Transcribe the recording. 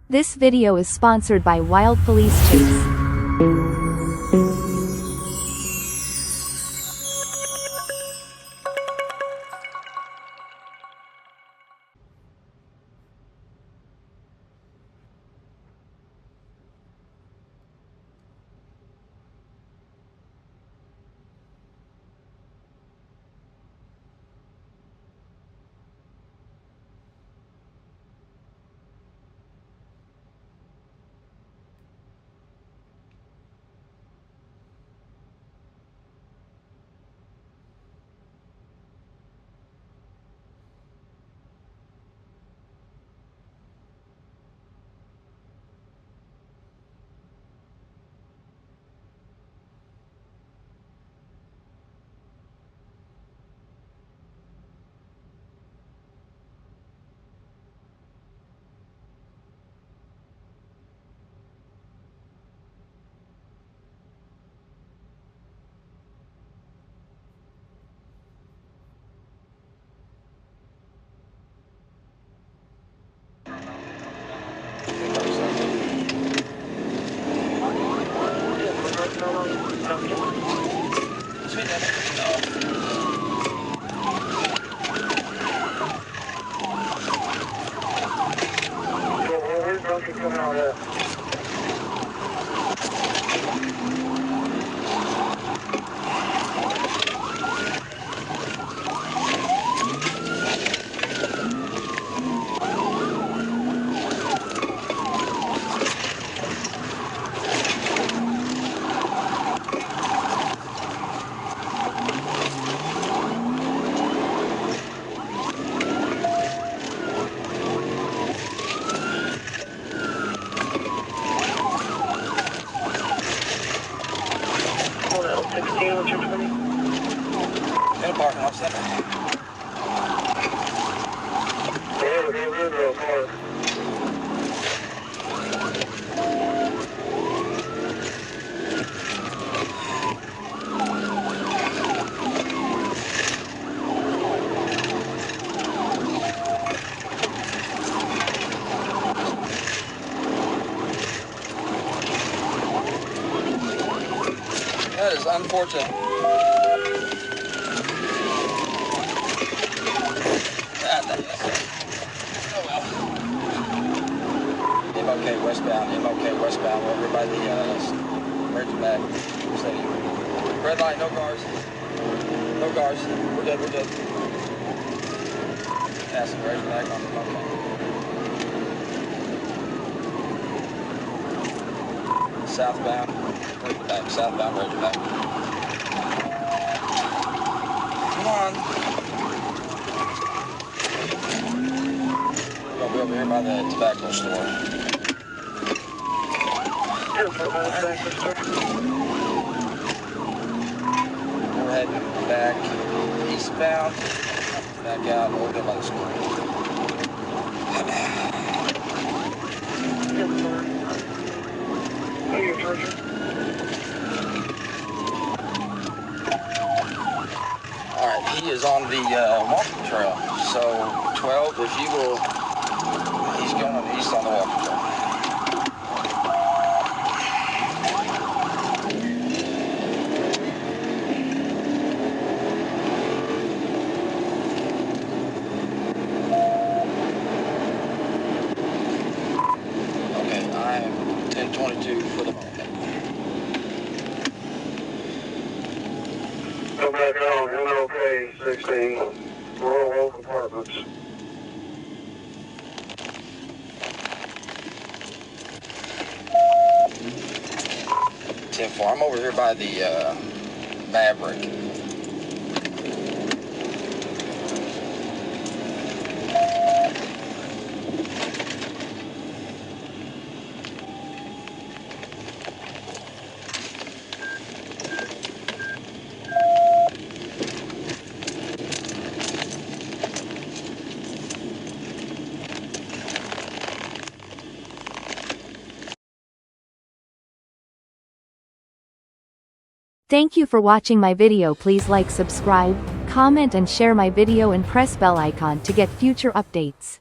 This video is sponsored by Wild Police Chase. That is unfortunate. God, that is. Oh well. MOK westbound, MOK westbound. We're over by the Ridgeback Stadium. Red light, no cars. No cars. We're good, we're good. Passing Ridgeback on the MOK. Southbound. Southbound Ridgeback. Come on. We're gonna be over here by the tobacco store. We're heading back eastbound. Back out over by the school. Alright, he is on the walking trail. So 12, if you will, he's going east on the walking trail. Okay, I am 1022 for the moment. Come back on MLK 16, Royal Oak Apartments. 10-4. I'm over here by the Maverick. Thank you for watching my video. Please like, subscribe, comment and share my video and press bell icon to get future updates.